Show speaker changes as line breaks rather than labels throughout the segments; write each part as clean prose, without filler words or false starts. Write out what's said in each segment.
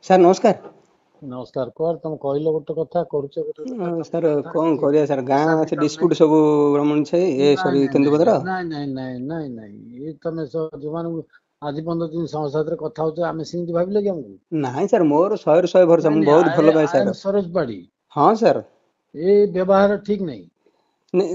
Sir ନମସ୍କାର।
ନମସ୍କାର। କୁଆଡେ ତମେ କହିଲ ଗୋଟେ କଥା କରୁଛ ଗୋଟେ କଥା, ତମ
ସାର୍
କଥାରେ
କଣ
କିଛି
କରିବା ସାର୍,
ହିସାବ
ଗାଁ ସେ
କିତାବ ନାହିଁ।
ଡିସ୍ପ୍ୟୁଟ୍ ସବୁ ରମଣ ଛାଇ
ନାଇଁ
ସରି
ନାଇଁ ନାଇଁ
କେନ୍ଦୁପତ୍ର।
ନାଇଁ ନାଇଁ ନାଇଁ ନାଇଁ ନାଇଁ ନାଇଁ ତମେ ଯୋଉମାନଙ୍କୁ ଆଜି ପର୍ଯ୍ୟନ୍ତ তুমি ସମ ସାଥିରେ କଥା ହଉଛ ଆମେ ସେମିତି ଭାବିଲେ କି ଆମକୁ?
ନାଇଁ ସାର୍, ମୋର 100ରୁ 100 ଭରସା,
ନାଇଁ
ମୁଁ
ନାଇଁ
ବହୁତ ଭଲ ପାଏ
I
sir.
M Saroj Padhi.
ହଁ ସାର୍।
ଏ ବ୍ୟବହାର ଠିକ ନାହିଁ।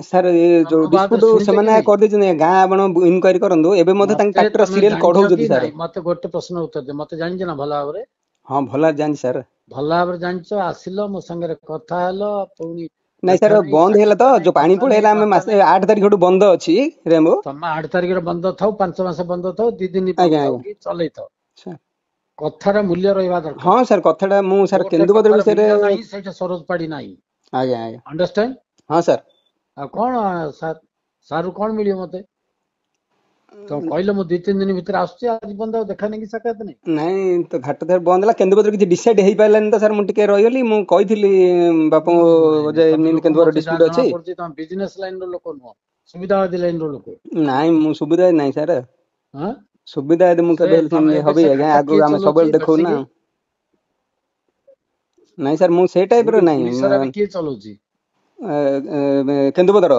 ସାର୍ ଏ
ତମ
ଯୋଉ
ବାଦ
ଡିସ୍ପ୍ୟୁଟ୍
ଶୁଣିଛ କି
ସେମାନେ
ନାଇଁ?
କରିଦେଇଛନ୍ତି, ଗାଁ ଆପଣ ଇନକ୍ୱାରି କରନ୍ତୁ, ଏବେ ମଧ୍ୟ ତାଙ୍କ
ମତେ
ଟ୍ରାକ୍ଟର
ତମେ
ସିରିଏଲ
ଜାଣିଛ କି
କଢଉଛନ୍ତି ସାର୍।
ନାଇଁ? ମତେ ଗୋଟେ ପ୍ରଶ୍ନ ଉତ୍ତର ଦିଅ। ମତେ ଜାଣିଛ ନା ଭଲ ଭାବରେ?
ହଁ ଭଲ ଜାଣିଛି ସାର୍।
ଭଲ ଭାବରେ ଜାଣିଛ। ଆସିଲ ମୋ ସାଙ୍ଗରେ କଥା ହେଲ, ପୁଣି
ନାଇଁ ସାର୍
ଦେଖା ନାହିଁ,
ବନ୍ଦ ହେଇଗଲା ତ,
ସାକ୍ଷାତ ନାହିଁ,
ଯୋଉ ପାଣି
କଥା ନାହିଁ,
ପଳେଇଲା, ଆମେ
ବାର୍ତ୍ତା
ମାସେ
ନାହିଁ।
8 ତାରିଖଠୁ ବନ୍ଦ ଅଛି ରେମ୍ବୋ।
ତମେ 8 ତାରିଖରେ ବନ୍ଦ ଥାଉ, 5 ମାସ ବନ୍ଦ ଥାଉ, 2 ଦିନ
ଆଜ୍ଞା
ବନ୍ଦ ଥାଉ,
ଆଜ୍ଞା
କି ଚଲେଇଥାଉ,
ସାର୍।
କଥାର ମୂଲ୍ୟ ରହିବା
ହଁ
ଦରକାର।
ସାର୍, କଥାଟା ମୁଁ ସାର୍
ଯୋଉଠି
କେନ୍ଦୁପତ୍ର
କଥାର
ବିଷୟରେ।
ମୂଲ୍ୟ ନାହିଁ ସେଇଟା ସରୋଜ ପାଢୀ ନାହିଁ।
ଆଜ୍ଞା ଆଜ୍ଞା।
ଅଣ୍ଡରଷ୍ଟାଣ୍ଡ?
ହଁ ସାର୍।
ଆଉ କଣ ସାରୁ କଣ ମିଳିବ ମତେ? ତମେ କହିଲ ମୁଁ 2-3 ଦିନ ଭିତରେ ଆସୁଛି, ଆଜି ପର୍ଯ୍ୟନ୍ତ ଆଉ ଦେଖା ନାହିଁ କି ସାକ୍ଷାତ ନାହିଁ।
ନାଇଁ ତ ଘାଟ ଥରେ ବନ୍ଦ ହେଲା, କେନ୍ଦୁପତ୍ର କିଛି ଡିସାଇଡ୍ ହେଇପାରିଲାନି ତ ସାର୍, ମୁଁ ଟିକେ ରହିଗଲି। ମୁଁ କହିଥିଲି
ନାଇଁ
ବାପାଙ୍କୁ
ନାଇଁ,
ଯେ
ତମେ
ଏମିତି
ଲୋକ
କେନ୍ଦୁପତ୍ର
ମତେ ଯାହା
ଡିସ୍ପ୍ୟୁଟ୍
ଜଣା
ଅଛି।
ପଡୁଛି ତମେ ବିଜନେସ ଲାଇନ ର ଲୋକ ନୁହଁ, ସୁବିଧାବାଦୀ ଲାଇନ ର ଲୋକ।
ନାଇଁ ମୁଁ ସୁବିଧା ନାହିଁ ସାର୍।
ହଁ
ସୁବିଧା ଯଦି ମୁଁ
ସେ
କେବେ
ତମେ
ସେମିତି
ଏବେ
ହବି
ସେ
ଆଜ୍ଞା,
ଘାଟ
ଆଗକୁ
କିଏ
ଆମେ
ଚଲଉଛି
ସବୁବେଳେ ଦେଖଉ ନା।
ବେଡସିକି?
ନାଇଁ ସାର୍, ମୁଁ ସେଇ ଟାଇପର
ଗୁଡିସରା ବି
ନାହିଁ।
କିଏ ଚଲଉଛି?
କେନ୍ଦୁପତ୍ର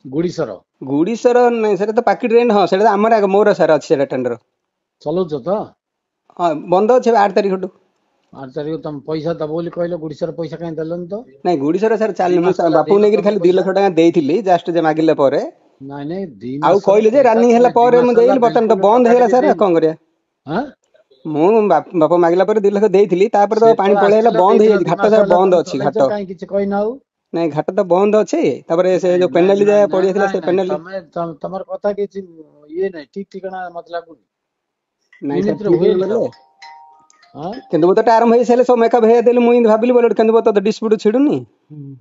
ଗୁଡିସର
ଗୁଡିସର ନାଇଁ, ସେଟା ତ ପାକିଟ ରେଣ୍ଟ। ହଁ ସେଟା ତ ଆମର ମୋର ସାର୍ ଅଛି ସେଟା ଟେଣ୍ଡର।
ଚଲଉଛ ତ?
ହଁ ବନ୍ଦ ଅଛି ଏବେ 8 ତାରିଖଠୁ।
8 ତାରିଖ ତମେ ପଇସା ଦବ ବୋଲି କହିଲ, ଗୁଡିସର ପଇସା କାହିଁ ଦେଲନି ତ?
ନାଇଁ ଗୁଡିସର ସାର୍
2
ଚାଲିନି। ମୁଁ
ମାସ ହେଲା
ବାପାଙ୍କୁ
ଦେଇନ
ନେଇକରି
ତମେ
ଖାଲି 2
ପଇସା।
ଲକ୍ଷ ଟଙ୍କା ଦେଇଥିଲି, ଜଷ୍ଟ ଯେ ମାଗିଲା ପରେ।
ନାଇଁ ନାଇଁ, 2
ଆଉ
ମାସର
କହିଲେ ଯେ
ପଇସା
ରାନିଂ ହେଲା
ତମେ 2
ପରେ ମୁଁ
ମାସ ହେଲା
ଦେଇଦେଲି, ବର୍ତ୍ତମାନ ତ
ବିଲକୁଲ
ବନ୍ଦ
ଟଙ୍କାଟେ
ହେଇଗଲା
ବି
ସାର୍, ଆଉ
ଦେଇନ।
କଣ କରିବା।
ହଁ
ମୁଁ ବାପା ମାଗିଲା ପରେ 2 ଲକ୍ଷ ଦେଇଥିଲି, ତାପରେ ତ ପାଣି
ସେତେବେଳେ
ପଳେଇଲା,
ଆସିଥିଲା
ବନ୍ଦ
ଦେଇଥିଲ,
ହେଇଯାଇଛି
2
ଘାଟ
ମାସ
ସାର୍,
ହେଲା ତମେ
ବନ୍ଦ ଅଛି
ଚଲେଇଛ,
ଘାଟ।
କାହିଁ କିଛି କହିନ ଆଉ?
ନାଇଁ ଘାଟ ତ ବନ୍ଦ ଅଛି, ତାପରେ ସେ
ନାଇଁ
ଯୋଉ
ନାଇଁ
ପେନାଲ୍ଟି
ନାଇଁ
ଯାହା
ନାଇଁ
ପଡିଯାଇଥିଲା
ନାଇଁ
ସେ
ନାଇଁ,
ପେନାଲ୍ଟି।
ତମର କଥା କିଛି ଇଏ ନାହିଁ, ଠିକ ଠିକଣା ମତେ ଲାଗୁନି।
ନାଇଁ ସାର୍
ଏମିତିରେ
ଠିକ
ହୁଏନି
ବୋଲେ
କାମ। ହଁ
କେନ୍ଦୁପତ୍ର ଟା ଆରମ୍ଭ ହେଇସାରିଲେ ସବୁ ମେକଅପ୍ ହେଇଯାଇଥିଲି, ମୁଁ ଏମିତି ଭାବିଲି ବୋଲେ କେନ୍ଦୁପତ୍ର ତ ଡିସ୍ପ୍ୟୁଟ୍ ଛିଡୁନି।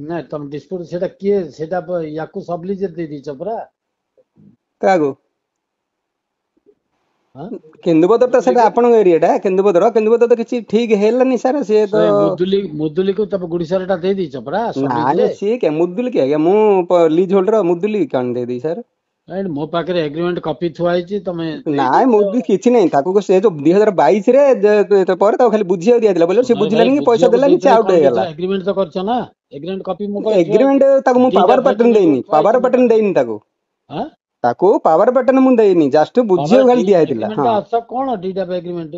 ନାଇଁ ତମେ ଡିସ୍ପ୍ୟୁଟ ସେଟା କିଏ, ସେଟା ୟାକୁ ସବଲିଜରେ ଦେଇ ଦେଇଛ ପରା।
କାହାକୁ?
ହଁ
କେନ୍ଦୁପତ୍ର ତ ସେଟା
ମୁଦୁଲିକୁ।
ଆପଣଙ୍କ ଏରିଆଟା, କେନ୍ଦୁପତ୍ର ତ କିଛି ଠିକ ହେଲାନି ସାର୍, ସିଏ ତ।
ସେ ମୁଦୁଲିକୁ ତମେ ଗୁଡିସର ଟା ଦେଇ ଦେଇଛ ପରା
ନାଇଁ
ସବଲିଜରେ।
ନାଇଁ, ସିଏ କିଏ ମୁଦୁଲି କିଏ ଆଜ୍ଞା, ମୁଁ ଲିଜ୍ ହୋଲ୍ଡର, ମୁଦୁଲି କଣ ଦେଇଦେବି ସାର୍।
ରାଇଟ୍, ମୋ ପାଖରେ ଏଗ୍ରିମେଣ୍ଟ କପି ଥୁଆ ହେଇଛି, ତମେ ଦେଇ
ନାଇଁ
ଦେଇଛ।
ମୁଦୁଲି କିଛି ନାହିଁ, ତାକୁ ସେ ଯୋଉ 2022 ରେ ପରେ ତାକୁ ଖାଲି ବୁଝିବାକୁ ଦିଆଯାଇଥିଲା, ବୋଲେ ସେ
ଆରେ ଭାଇ,
ବୁଝିଲାନି କି ପଇସା
ବୁଝିବାକୁ
ଦେଲାନି, ସେ
ଦେଇଥିଲେ
ଆଉଟ୍
କଣ
ହେଇଗଲା।
ଦେଇଥିଲା? ଏଗ୍ରିମେଣ୍ଟ ତ କରିଛ ନା। ଏଗ୍ରିମେଣ୍ଟ କପି ମୋ ପାଖରେ ଥୁଆ
ଏଗ୍ରିମେଣ୍ଟ ତାକୁ
ହେଇଛି,
ମୁଁ
ଦିଟା
ପାୱାର ପାଟର୍ନ
ପେଜ
ଦେଇନି,
ଥୁଆ
ପାୱାର
ହେଇଛି ମୋ
ପାଟର୍ନ
ପାଖରେ।
ଦେଇନି ତାକୁ।
ହଁ
ତାକୁ ପାୱାର ପାଟର୍ନ ମୁଁ ଦେଇନି, ଜଷ୍ଟ ବୁଝିବାକୁ ଖାଲି ଦିଆହେଇଥିଲା।
ଏଗ୍ରିମେଣ୍ଟ
ହଁ
ଅର୍ଥ କଣ? ଦିଟା ଏଗ୍ରିମେଣ୍ଟ।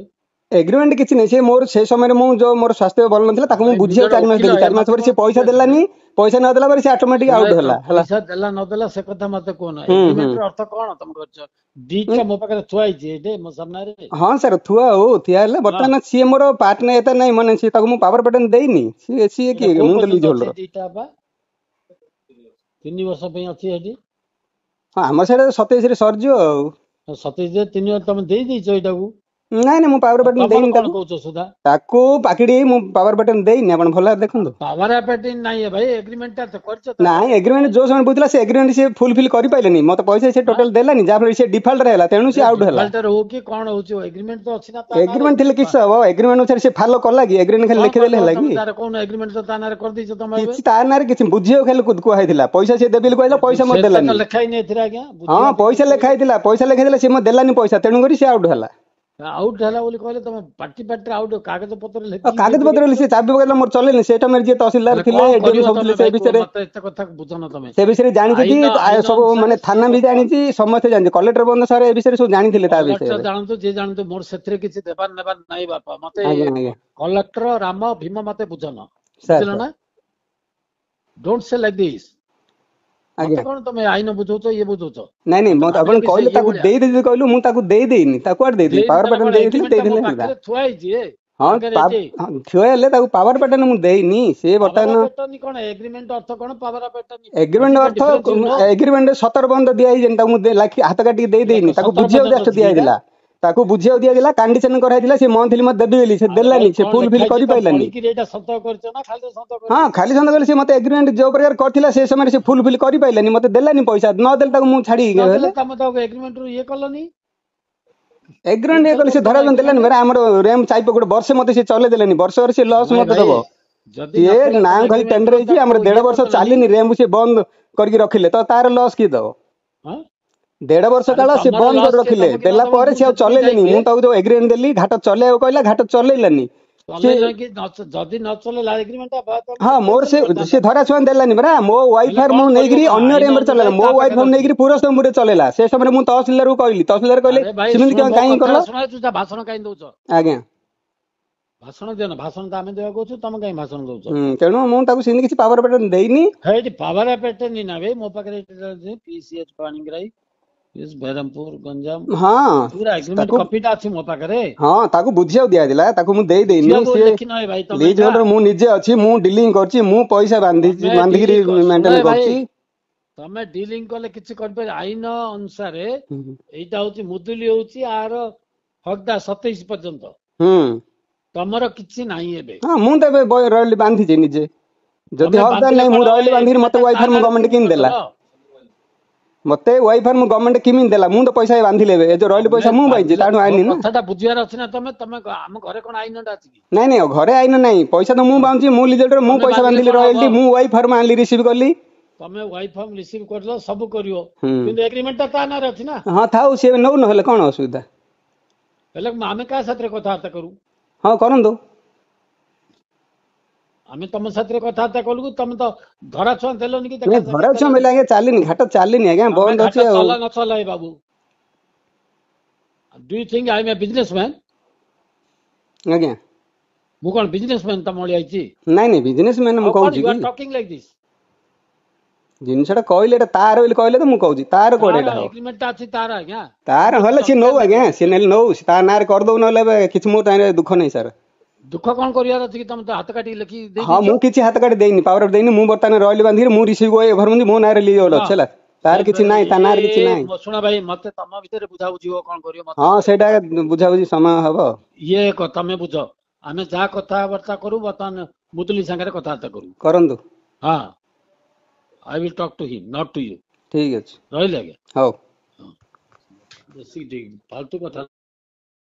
ଏଗ୍ରିମେଣ୍ଟ କିଛି ନାହିଁ, ସେ ମୋର ସେ ସମୟରେ ମୁଁ ଯୋଉ ମୋର ସ୍ୱାସ୍ଥ୍ୟ ଭଲ ନଥିଲା, ତାକୁ ମୁଁ
ଭାଇ, ମୁଁ
ବୁଝିବାକୁ
ଜଣେ
4 ମାସ
ଓକିଲ,
ଦେଲି,
ଏ
4 ମାସ
ମତେ
ପରେ
କଣ
ସେ ପଇସା
ବୁଝିବା ତମେ?
ଦେଲାନି। ପଇସା ନଦେଲା ପରେ ସେ ଅଟୋମେଟିକ
ଶୁଣ,
ଆଉଟ୍ ହେଲା
ତମେ
ହେଲା।
ପଇସା ଦେଲା ନଦେଲା ସେ କଥା ମତେ କୁହନ।
ହୁଁ ହୁଁ।
ଏଗ୍ରିମେଣ୍ଟ ର ଅର୍ଥ କଣ ତମେ କରିଛ? ଦିଟା ମୋ ପାଖରେ ଥୁଆ ହେଇଛି ଏଇଠି ମୋ ସାମ୍ନାରେ।
ହଁ ସାର୍ ଥୁଆ ହଉ, ଠିଆ ହେଲେ
ହଁ,
ବର୍ତ୍ତମାନ ସିଏ ମୋର ପାର୍ଟନ ଏତେ ନାହିଁ, ମାନେ ସିଏ ତାକୁ ମୁଁ ପାୱାର ପାଟର୍ନ ଦେଇନି। ସିଏ
ଏଇଟା
କିଏ,
କୋଉ
ମୁଁ ତ ଲିଜ୍
ପର୍ଯ୍ୟନ୍ତ ଅଛି?
ହୋଲ୍ଡର।
ଦିଟା ବା 3 ବର୍ଷ ପାଇଁ ଅଛି ଏଠି।
ହଁ ଆମର ସେଇଟା 27 ରେ ସରିଯିବ ଆଉ।
27 3 ବର୍ଷ ତମେ ଦେଇ ଦେଇଛ ଏଇଟାକୁ।
ନାଇଁ ନାଇଁ, ମୁଁ ପାୱାର
ଆଉ
ବଟନ
ତମର
ଦେଇନି
କଣ
ତାକୁ।
କହୁଛ ସୁଧା?
ତାକୁ ପାକିଟି ମୁଁ ପାୱାର ବଟନ ଦେଇନି, ଆପଣ ଭଲ ଭାବରେ ଦେଖନ୍ତୁ।
ପାୱାର ଆପେଟିନ୍ ନାହିଁ ଭାଇ, ଏଗ୍ରିମେଣ୍ଟ ଟା କରିଛ ତା
ନାଇଁ
ସାଙ୍ଗରେ
ଏଗ୍ରିମେଣ୍ଟ
ତମେ।
ଯୋଉ ସମୟ ବୁଝିଲା, ସେ ଏଗ୍ରିମେଣ୍ଟ ସେ ଫୁଲଫିଲ୍ କରିପାରିଲେନି, ମତେ ପଇସା ସେ
ହଁ,
ଟୋଟାଲ ଦେଲାନି, ଯାହାଫଳରେ ସେ ଡିଫଲ୍ଟର ହେଲା, ତେଣୁ ସେ
ଆରେ
ଆଉଟ୍ ହେଲା।
ଡିଫଲ୍ଟର ହଉ କି କଣ ହଉଛି, ଏଗ୍ରିମେଣ୍ଟ ତ ଅଛି ନା ତା ନାଁରେ।
ଏଗ୍ରିମେଣ୍ଟ ଥିଲେ କିସ ହବ, ଏଗ୍ରିମେଣ୍ଟ ଅନୁସାରେ ସେ ଫଲୋ କଲା କି, ଏଗ୍ରିମେଣ୍ଟ ଖାଲି
କଣ
ଲେଖିଦେଲେ
କରିଦବ
ହେଲା
ତମେ?
କି?
ତାର କହୁନ ଏଗ୍ରିମେଣ୍ଟ ତ ତା ନାଁରେ କରିଦେଇଛ ତମେ ଏବେ।
କିଛି ତା ନାଁରେ କିଛି ବୁଝିବାକୁ ଖାଲି କୁହା ହେଇଥିଲା, ପଇସା ସେ ଦେବି ବୋଲି କହିଲା, ପଇସା ମତେ
ସେଟା ତ
ଦେଲାନି।
ଲେଖା ହେଇନି ଏଥିରେ ଆଜ୍ଞା,
ହଁ
ବୁଝିବା ପାଇଁ
ପଇସା
ଅଛି
ଲେଖା
ବୋଲି।
ହେଇଥିଲା, ପଇସା ଲେଖା ହେଇଥିଲା, ସେ ମତେ ଦେଲାନି ପଇସା, ତେଣୁକରି ସେ ଆଉଟ୍ ହେଲା।
ଆଉଟ୍ ହେଲା ବୋଲି କହିଲେ ତମେ ପାଟିରେ ଆଉଟ୍ କାଗଜ ପତ୍ର
ଆଉ
ଲେଖିକି
କାଗଜ
ଦେଇଛ
ପତ୍ର
କି
ସେ
ତାକୁ?
ଚାବି ପକେଇଲା, ମୋର ଚଲେଇଲି, ସେ ସମୟରେ ଯିଏ ତହସିଲଦାର
ହେଲେ
ଥିଲେ,
କଣ
ଏଡିଏମ୍
କରିବ
ସବୁ ଥିଲେ,
ତମେ
ସେ
ଭାଇ କୁହ
ବିଷୟରେ
ମତେ? ଏତେ କଥା ବୁଝୁନ ତମେ।
ସେ ବିଷୟରେ ଜାଣିଛନ୍ତି।
ଆଇନ
ସବୁ
ଅନୁସାରେ
ମାନେ
ସିଏ
ଥାନା ବି
କଥା।
ଜାଣିଛି, ସମସ୍ତେ ଜାଣିଛି, କଲେକ୍ଟର ବନ୍ଧ ସାର୍ ଏ ବିଷୟରେ ସବୁ ଜାଣିଥିଲେ ତା
କଲେକ୍ଟର
ବିଷୟରେ।
ଜାଣନ୍ତୁ, ଯିଏ ଜାଣନ୍ତୁ, ମୋର ସେଥିରେ କିଛି ଦେବାର ନେବାର ନାହିଁ ବାପା। ମତେ
ଆଜ୍ଞା ଆଜ୍ଞା
କଲେକ୍ଟର ରାମ ଭୀମ ମତେ ବୁଝନ,
ସାର୍
ବୁଝିଲ
ସାର୍
ନା? ଡୋଣ୍ଟ ସେ ଲାଇକ୍ ଦିସ୍।
ଆଜ୍ଞା।
ମତେ କଣ ତମେ ଆଇନ ବୁଝଉଛ, ଇଏ ବୁଝଉଛ?
ନାଇଁ ନାଇଁ,
ମତେ
ମତେ
ଭାବିଲ
ଆପଣ
କି ସେ
କହିଲେ
ଇଏ
ତାକୁ
ଭଳିଆ
ଦେଇଦେବି କହିଲୁ, ମୁଁ ତାକୁ ଦେଇନି, ତାକୁ କୁଆଡେ ଦେଇଥିଲି,
ଦେଇନି
ପାୱାର
ତାହେଲେ
ବଟନ
କଣ?
ଦେଇଥିଲି,
ଏଗ୍ରିମେଣ୍ଟ ଟା ମୋ
ଦେଇଦେଲେ ହେଲା।
ପାଖରେ ଥୁଆ ହେଇଛି
ହଁ
ଆଗରେ ଏଠି।
ଥୁଆ ହେଲେ ତାକୁ ପାୱାର ବଟନ ମୁଁ ଦେଇନି, ସେ
ପାୱାର ଅଫ
ବର୍ତ୍ତମାନ
ଆଟର୍ଣ୍ଣି କଣ? ଏଗ୍ରିମେଣ୍ଟ ଅର୍ଥ କଣ? Power of attorney? What
agreement
is the
ଅର୍ଥ,
ଡିଫରେନ୍ସ ୟୁ ନୋ?
ଏଗ୍ରିମେଣ୍ଟ 17 ବନ୍ଦ ଦିଆହେଇଛି, ତାକୁ ମୁଁ ହାତ କାଟିକି
ଏଇଟା
ଦେଇନି,
କଣ
ତାକୁ
17
ବୁଝିବାକୁ
ପର୍ଯ୍ୟନ୍ତ
ଜଷ୍ଟ
ଅଛି କି ଏଇଟା?
ଦିଆହେଇଥିଲା। ତାକୁ ବୁଝିବାକୁ ଦିଆଯାଇଥିଲା, କଣ୍ଡିସନ କରାହେଇଥିଲା, ସେ ମନ୍ଥଲି ମତେ ଦେବି ବୋଲି, ସେ
ଆରେ ଭାଇ,
ଦେଲାନି, ସେ
କଣ ଲେଖା
ଫୁଲଫିଲ୍
ହେଇଛି ତମେ
କରିପାରିଲାନି।
ପଢିକିରି ଏଇଟା ସତ କରିଛ ନା ଖାଲି ସତ
ହଁ
କରିଦେଇଛ?
ଖାଲି ସନ୍ଦେହ କଲେ, ସେ ମତେ ଏଗ୍ରିମେଣ୍ଟ ଯୋଉ ପ୍ରକାର କରିଥିଲା, ସେ ସମୟରେ ସେ ଫୁଲଫିଲ୍ କରିପାରିଲାନି, ମତେ ଦେଲାନି ପଇସା, ନଦେଲେ ତାକୁ ମୁଁ ଛାଡିକି
ନଦେଲେ
ହେଲେ
ତମେ ତାକୁ ଏଗ୍ରିମେଣ୍ଟରୁ ଇଏ କଲନି।
ଏଗ୍ରିମେଣ୍ଟ ଇଏ
କେମିତି
କଲେ, ସେ
କରୁଛ
ଧରା
ଏଗ୍ରିମେଣ୍ଟ?
ଦେଲାନି, ଆମର ରେମ୍ ଚାଇପ ଗୋଟେ ବର୍ଷେ ମତେ ସେ ଚଲେଇ ଦେଲେନି, ବର୍ଷରେ ସେ ଲସ୍
ନାଇଁ
ମତେ
ଭାଇ,
ଦବ।
ଯଦି
ସିଏ
ନଥିଲା
ନା
ତମେ
ଖାଲି
ଏଗ୍ରିମେଣ୍ଟରୁ
ଟେଣ୍ଡର ହେଇଛି,
ତାକୁ
ଆମର
ଇଏ
1.5 ବର୍ଷ
କରିଦେଲନି।
ଚାଲିନି, ରେମ୍ବୁ ସେ ବନ୍ଦ କରିକି ରଖିଲେ, ତ ତାର ଲସ୍ କିଏ ଦବ?
ହଁ,
1.5 ବର୍ଷ
ଆରେ
କାଳ ସେ
ତମର
ବନ୍ଦ କରି
ଲସ୍ କିଏ
ରଖିଲେ,
ଦବ କି ନ
ଦେଲା
ଦବ
ପରେ
ମୁଁ
ସେ ଆଉ
ସେଥିପାଇଁ
ଚଲେଇଲେନି।
ଦାୟୀ
ମୁଁ
ନୁହେଁ।
ତାକୁ ଯୋଉ ଏଗ୍ରିମେଣ୍ଟ ଦେଲି, ଘାଟ ଚଲେଇବାକୁ କହିଲା, ଘାଟ ଚଲେଇଲାନି।
ଚଲେଇଲ କି ଯଦି ନ ଚଲେଇଲା ଏଗ୍ରିମେଣ୍ଟ
ହଁ ମୋର ସେ ଧରା ଛୁଆଁ ଦେଲାନି ପରା ମୋ ୱାଇଫାର ମୁଁ ନେଇକିରି ଅନ୍ୟ ରେମ୍ବରେ ଚଲେଇଲା ମୋ ୱାଇଫାର ନେଇକିରି ପୁରସ୍ତମପୁରରେ ଚଲେଇଲା ସେ ସମୟରେ ମୁଁ ତହସିଲଦାରକୁ କହିଲି ତହସିଲଦାର କହିଲେ ସେମିତି କାହିଁ କଲ
ଭାଷଣ କାହିଁ ଦଉଛ
ଆଜ୍ଞା
ଭାଷଣ ଦିଅ ନା ଭାଷଣ ତ ଆମେ ଦେବାକୁ କହୁଛୁ ତମେ କାହିଁ ଭାଷଣ ଦଉଛ
ତେଣୁ ମୁଁ ତାକୁ ସେମିତି କିଛି ପାୱାର ପେଟ ଦେଇନି
ହେଇଟି ପାୱାର ପେଟ ନି ନା ବେ ମୋ ପାଖରେ PCH ପାଣିଗ୍ରାହୀ ବ୍ରହ୍ମପୁର ଗଞ୍ଜାମ
ହଁ
ପୁରା ଏଗ୍ରିମେଣ୍ଟ କପିଟା ଅଛି ମୋ ପାଖରେ
ହଁ ତାକୁ ବୁଝିବାକୁ ଦିଆଯାଇଥିଲା ତାକୁ ମୁଁ ଦେଇନି ସେ ଲିଜ ହୋଲ୍ଡର ମୁଁ ନିଜେ ଅଛି ମୁଁ ଡିଲିଂ କରୁଛି ମୁଁ ପଇସା ବାନ୍ଧିକିରି ମେଣ୍ଟେନ କରୁଛି
ତମେ ଡିଲିଂ କଲେ କିଛି କରିପାରିବ ଆଇନ ଅନୁସାରେ ଏଇଟା ହଉଛି ମୁଦୁଲି ହଉଛି ଆର ହକଦାର 27 ପର୍ଯ୍ୟନ୍ତ ତମର କିଛି ନାହିଁ ଏବେ
ହଁ ମୁଁ ତ ଏବେ ରୟାଲି ବାନ୍ଧିଛି ନିଜେ ଯଦି ହକଦାର ନାହିଁ ମୁଁ ରୟାଲି ବାନ୍ଧିକିରି ମତେ ୱାଇଫାର ମୁଁ ଗଭର୍ଣ୍ଣମେଣ୍ଟ କିଣି ଦେଲା ମତେ ୱାଇଫାର ମୁଁ ଗଭର୍ଣ୍ଣମେଣ୍ଟ କିମିତି ଦେଲା ମୁଁ ତ ପଇସା ବାନ୍ଧିଲେ ଏବେ ଏ ଯୋଉ ରୟାଲି ପଇସା ମୁଁ ପାଇଛି ତାଠୁ ଆଇନି ନା
କଥାଟା ବୁଝିବାର ଅଛି ନା ତମେ ଆମ ଘରେ କଣ ଆଇନଟା ଅଛି କି
ନାଇଁ ନାଇଁ ଘରେ ଆଇନ ନାହିଁ ପଇସା ତ ମୁଁ ବାନ୍ଧୁଛି ମୁଁ ଲିଜେଟର ମୁଁ ପଇସା ବାନ୍ଧିଲି ରୟାଲିଟି ମୁଁ ୱାଇଫାର ଆଣିଲି ରିସିଭ କଲି
ତମେ ୱାଇଫାର ରିସିଭ କରିଲ ସବୁ କରିବ କିନ୍ତୁ ଏଗ୍ରିମେଣ୍ଟ ତା ନାଁରେ ଅଛି ନା
ହଁ ଥାଉ ସିଏ ନଉ ନହେଲେ କଣ ଅସୁବିଧା
ହେଲେ ଆମେ କାହା ସାଥିରେ କଥାବାର୍ତ୍ତା କରୁ
ହଁ କରନ୍ତୁ
ଆମେ ତମ ସାଥିରେ କଥାବାର୍ତ୍ତା କଲୁ ତମେ ତ ଧରା ଛୁଆଁ ଦେଲନି କି
ଧରା ଛୁଆଁ ମିଳିଲା ଆଜ୍ଞା ଚାଲିନି ଘାଟ ଚାଲିନି ଆଜ୍ଞା ବନ୍ଦ ଅଛି ଆଉ
ଚଲା ନ ଚଲା ବାବୁ do you think I am a businessman
ଆଜ୍ଞା
ମୁଁ କଣ ବିଜନେସମ୍ୟାନ ତମ ଭଳି ଆଇଛି
ନାଇଁ ନାଇଁ ବିଜନେସମ୍ୟାନ ମୁଁ କହୁଛି କି
ଟକିଂ ଲାଇକ୍ ଦିସ୍
ଜିନିଷଟା କହିଲେ ଏଟା ତାର ବୋଲି କହିଲେ ତ ମୁଁ କହୁଛି ତାର କୋଉଟା ଏଟା ହବ
ଏଗ୍ରିମେଣ୍ଟ ଅଛି ତାର ଆଜ୍ଞା
ତାର ହେଲେ ସିଏ ନଉ ଆଜ୍ଞା ସିଏ ନେଲେ ନଉ ତା ନାଁରେ କରିଦଉ ନହେଲେ ଏବେ କିଛି ମୋ ଟାଇମରେ ଦୁଃଖ ନାହିଁ ସାର୍
ଦୁଃଖ କଣ କରିବାର ଅଛି କି ତମେ ତ ହାତ କାଟିକି ଲେଖି
ହଁ ମୁଁ କିଛି ହାତ କାଟି ଦେଇନି ପାୱାର ଦେଇନି ମୁଁ ବର୍ତ୍ତମାନ ରୟାଲି ବାନ୍ଧିକି ମୁଁ ରିସିଭ ଭରମୁଛି ମୋ ନାଁରେ ଲିଜ ହୋଲ୍ଡର ଅଛି ହେଲା ତାର କିଛି ନାହିଁ ତା ନାଁରେ କିଛି ନାହିଁ
ଶୁଣ ଭାଇ ମତେ ତମ ଭିତରେ ବୁଝାବୁଝି କଣ କରିବ
ହଁ ସେଇଟା ବୁଝାବୁଝି ସମୟ ହବ
ଇଏ ତମେ ବୁଝ ଆମେ ଯାହା କଥାବାର୍ତ୍ତା କରୁ ବର୍ତ୍ତମାନ ମୁଦୁଲି ସାଙ୍ଗରେ କଥାବାର୍ତ୍ତା କରୁ
କରନ୍ତୁ
ହଁ I will talk to him, not to you.
ଠିକ ଅଛି
ରହିଲେ ଆଜ୍ଞା
ହଉ
ବେଶୀ ଫାଲତୁ କଥା